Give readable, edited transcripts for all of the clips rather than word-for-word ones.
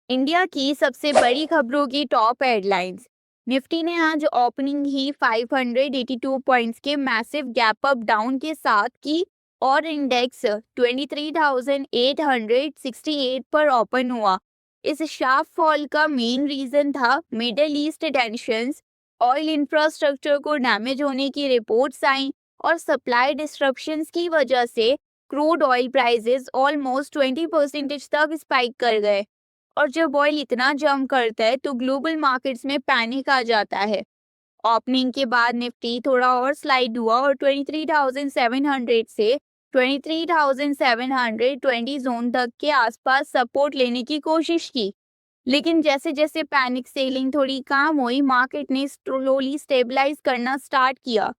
India की सबसे बड़ी खबरों की टॉप हेडलाइंस। निफ्टी ने आज ओपनिंग ही 582 पॉइंट्स के मैसिव गैप अप डाउन के साथ की और इंडेक्स 23,868 पर ओपन हुआ। इस शार्प फॉल का मेन रीजन था middle east tensions, oil infrastructure को डैमेज होने की रिपोर्ट्स आई और सप्लाई डिस्ट्रप्शंस की वजह से क्रूड ऑयल प्राइसेस ऑलमोस्ट 20% तक स्पाइक कर गए। और जब ऑयल इतना जंप करता है तो ग्लोबल मार्केट्स में पैनिक आ जाता है। ओपनिंग के बाद निफ्टी थोड़ा और स्लाइड हुआ और 23,700 से 23,720 जोन तक के आसपास सपोर्ट लेने की कोशिश की। लेकिन जैसे जैसे पैनिक सेलिंग थोड़ी कम हुई, मार्केट ने स्लोली स्टेबलाइज करना स्टार्ट किया।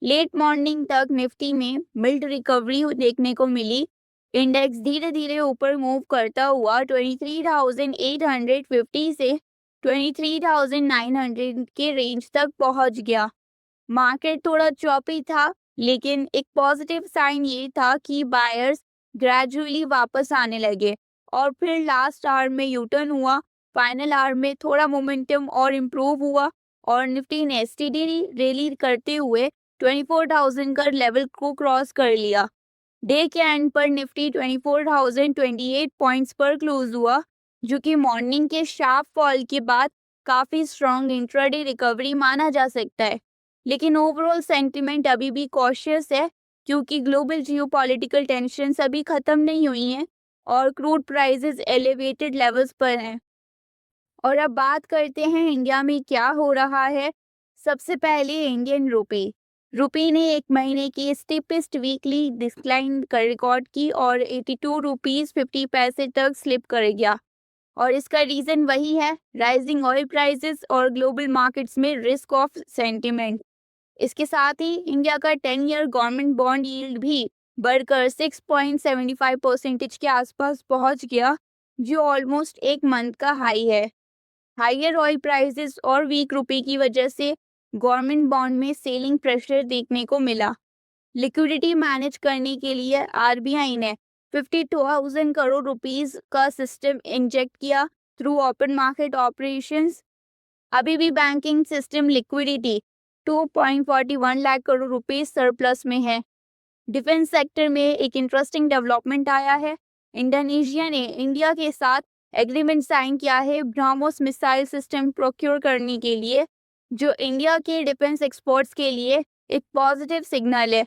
लेट मॉर्निंग तक निफ्टी में मिल्ड रिकवरी देखने को मिली। इंडेक्स धीरे धीरे ऊपर मूव करता हुआ 23,850 से 23,900 के रेंज तक पहुंच गया। मार्केट थोड़ा चॉपी था, लेकिन एक पॉजिटिव साइन ये था कि बायर्स ग्रेजुअली वापस आने लगे और फिर लास्ट आवर में यूटर्न हुआ। फाइनल आवर में थोड़ा मोमेंटम और इम्प्रूव हुआ और निफ्टी ने स्टेडी रैली करते हुए 24,000 का लेवल को क्रॉस कर लिया। डे के एंड पर निफ्टी 24,028 पॉइंट्स पर क्लोज हुआ, जो कि मॉर्निंग के शार्प फॉल के बाद काफी स्ट्रॉन्ग इंट्राडे रिकवरी माना जा सकता है। लेकिन ओवरऑल सेंटिमेंट अभी भी कॉशियस है, क्योंकि ग्लोबल जियोपॉलिटिकल टेंशन्स अभी खत्म नहीं हुई हैं और क्रूड प्राइसेस एलिवेटेड लेवल्स पर हैं। और अब बात करते हैं इंडिया में क्या हो रहा है। सबसे पहले इंडियन रुपी। रुपी ने एक महीने की स्टीपेस्ट वीकली डिक्लाइन कर रिकॉर्ड की और 82 रुपीज 50 पैसे तक स्लिप कर गया। और इसका रीजन वही है, राइजिंग ऑयल प्राइसेस और ग्लोबल मार्केट्स में रिस्क ऑफ सेंटिमेंट। इसके साथ ही इंडिया का 10 ईयर गवर्नमेंट बॉन्ड यील्ड भी बढ़कर 6.75% के आसपास पहुंच गया, जो ऑलमोस्ट एक मंथ का हाई है। हाइयर ऑयल प्राइसेस और वीक रुपए की वजह से गवर्नमेंट बॉन्ड में सेलिंग प्रेशर देखने को मिला। लिक्विडिटी मैनेज करने के लिए आरबीआई ने 52,000 करोड़ रुपीस का सिस्टम इंजेक्ट किया थ्रू ओपन मार्केट ऑपरेशंस। अभी भी banking system liquidity 2.41 lakh crore rupees surplus में है। डिफेंस सेक्टर में एक इंटरेस्टिंग डेवलपमेंट आया है। इंडोनेशिया ने इंडिया के साथ एग्रीमेंट साइन किया है ब्रह्मोस मिसाइल सिस्टम प्रोक्योर करने के लिए, जो इंडिया के डिफेंस एक्सपोर्ट्स के लिए एक पॉजिटिव सिग्नल है।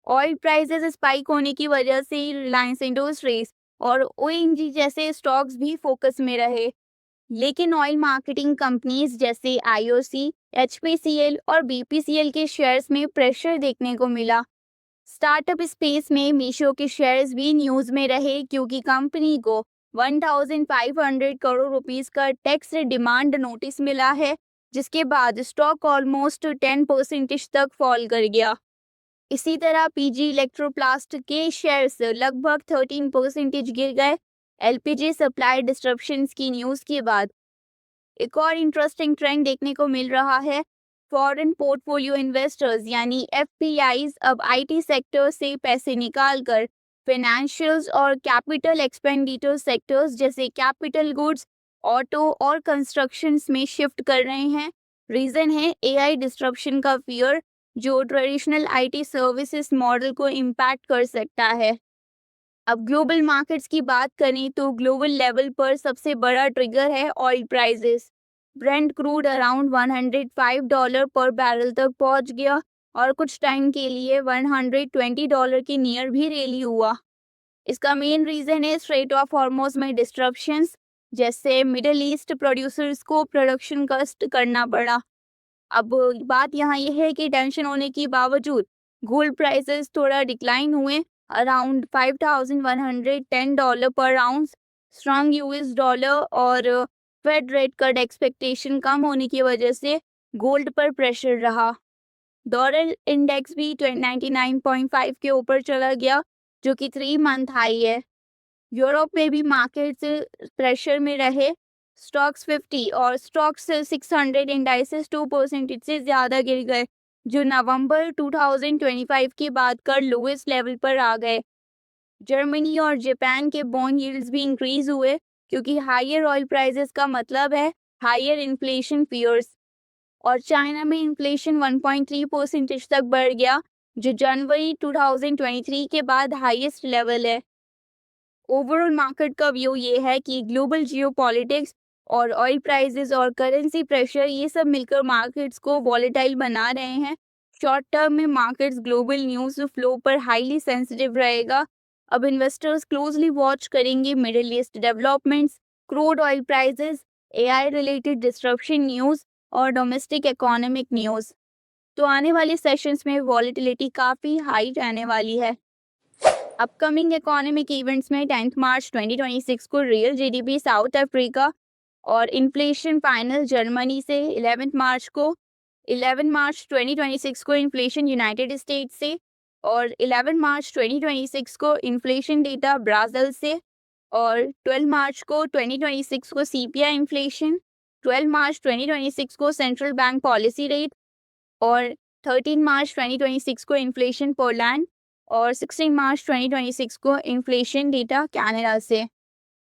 ऑयल प्राइसेस स्पाइक होने की वजह से रिलायंस इंडस्ट्रीज और ओएनजी जैसे स्टॉक्स भी फोकस में रहे। लेकिन ऑयल मार्केटिंग कंपनीज जैसे आईओसी, एचपीसीएल और बीपीसीएल के शेयर्स में प्रेशर देखने को मिला। स्टार्टअप स्पेस में मीशो के शेयर्स भी न्यूज में रहे, क्योंकि कंपनी को 1,500 करोड़ रुपीस का टैक्स डिमांड नोटिस मिला है, जिसके बाद स्टॉक ऑलमोस्ट 10% तक फॉल कर गया। इसी तरह पीजी इलेक्ट्रोप्लास्ट के शेयर्स लगभग 13% गिर गए एलपीजी सप्लाई डिस्ट्रप्शंस की न्यूज के बाद। एक और इंटरेस्टिंग ट्रेंड देखने को मिल रहा है। फॉरेन पोर्टफोलियो इन्वेस्टर्स यानी एफपीआईज अब आईटी सेक्टर से पैसे निकालकर फाइनेंशियल्स और कैपिटल एक्सपेंडिचर सेक्टर्स जैसे कैपिटल गुड्स, ऑटो और कंस्ट्रक्शंस में शिफ्ट कर रहे हैं। रीजन है एआई डिस्ट्रप्शन का फियर, जो ट्रेडिशनल आईटी सर्विसेज मॉडल को इम्पैक्ट कर सकता है। अब ग्लोबल मार्केट्स की बात करें तो ग्लोबल लेवल पर सबसे बड़ा ट्रिगर है oil prices. Brent crude around $105 पर बैरल तक पहुंच गया और कुछ टाइम के लिए $120 के नियर भी रैली हुआ। इसका मेन रीजन है स्ट्रेट ऑफ हॉर्मुज़ में डिस्ट्रप्शंस, जैसे मिडिल ईस्ट प्रोड्यूसर्स को प्रोडक्शन कस्ट करना पड़ा। अब बात यहाँ यह है कि टेंशन होने के बावजूद गोल्ड प्राइसेस थोड़ा डिक्लाइन हुए, अराउंड $5,110 पर आउंस। स्ट्रांग यूएस डॉलर और फेड रेट कट एक्सपेक्टेशन कम होने की वजह से गोल्ड पर प्रेशर रहा। डॉलर इंडेक्स भी 99.5 के ऊपर चला गया, जो कि 3 मंथ हाई है। यूरोप में भी मार्केट्स प्रेशर में रहे। स्टॉक्स 50 और स्टॉक्स 600 इंडाइसेस 2% से ज़्यादा गिर गए, जो नवंबर 2025 के बाद कर लोएस्ट लेवल पर आ गए। जर्मनी और जापान के बॉन्ड यील्ड्स भी इंक्रीज हुए क्योंकि हायर ऑयल प्राइसेस का मतलब है हायर इन्फ्लेशन फियर्स। और चाइना में इन्फ्लेशन 1.3% तक बढ़ गया, जो जनवरी 2023 के बाद हाईएस्ट लेवल है। ओवरऑल मार्केट का व्यू ये है कि ग्लोबल जियोपॉलिटिक्स और ऑयल प्राइसेस और करेंसी प्रेशर ये सब मिलकर मार्केट्स को वॉलेटाइल बना रहे हैं। शॉर्ट टर्म में मार्केट्स ग्लोबल न्यूज़ फ्लो पर हाईली सेंसिटिव रहेगा। अब इन्वेस्टर्स क्लोजली वॉच करेंगे middle east developments, crude oil prices, AI related disruption news और डोमेस्टिक इकोनॉमिक न्यूज़। तो आने वाले सेशंस में वॉलेटिलिटी काफ़ी हाई रहने वाली है। अपकमिंग इकोनॉमिक इवेंट्स में 10 मार्च 2026 को रियल जीडीपी साउथ अफ्रीका और इन्फ्लेशन फाइनल जर्मनी से, 11 मार्च 2026 को इन्फ्लेशन यूनाइटेड स्टेट्स से, और 11 मार्च 2026 को इन्फ्लेशन डेटा ब्राज़ील से, और 12 मार्च को 2026 को सीपीआई इन्फ्लेशन, 12 मार्च 2026 को सेंट्रल बैंक पॉलिसी रेट, और 13 मार्च 2026 को इन्फ्लेशन पोलैंड, और 16 मार्च 2026 को इन्फ्लेशन डेटा कनाडा से।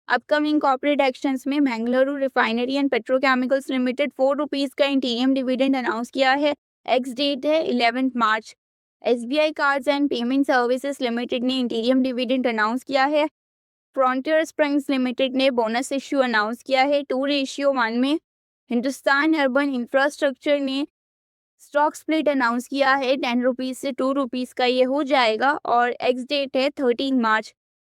अपकमिंग कॉर्पोरेट एक्शंस में Bengaluru refinery and petrochemicals limited 4 rupees का इंटीरियम डिविडेंड अनाउंस किया है। एक्स डेट है 11 मार्च। SBI Cards and Payment Services Limited ने इंटीरियम डिविडेंड अनाउंस किया है। फ्रंटियर स्प्रिंग्स लिमिटेड ने बोनस इश्यू अनाउंस किया है 2:1 में। हिंदुस्तान अर्बन इंफ्रास्ट्रक्चर ने स्टॉक स्प्लिट अनाउंस किया है, 10 रुपीज़ से 2 रुपीज़ का ये हो जाएगा, और एक्स डेट है 13 मार्च।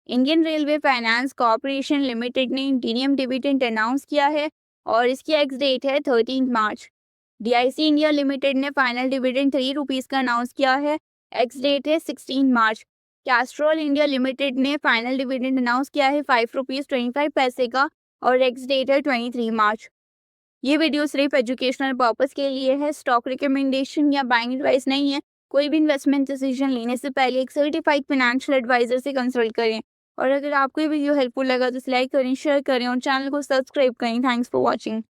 Indian Railway Finance Corporation Limited ने इंटीरियम डिविडेंड अनाउंस किया है और इसकी एक्स डेट है 13 मार्च। डीआईसी इंडिया लिमिटेड ने फाइनल डिविडेंड 3 रुपीज़ का अनाउंस किया है, एक्स डेट है 16 मार्च। कैस्ट्रॉल इंडिया लिमिटेड ने फाइनल डिविडेंड अनाउंस किया है 5 रुपीज़ 25 पैसे का, और एक्स डेट है 23 मार्च। ये वीडियो सिर्फ एजुकेशनल पर्पस के लिए है, स्टॉक रिकमेंडेशन या बाइंग एडवाइस नहीं है। कोई भी इन्वेस्टमेंट डिसीजन लेने से पहले एक सर्टिफाइड फाइनेंशियल एडवाइजर से कंसल्ट करें। और अगर आपको ये वीडियो हेल्पफुल लगा तो लाइक करें, शेयर करें और चैनल को सब्सक्राइब करें। Thanks for watching.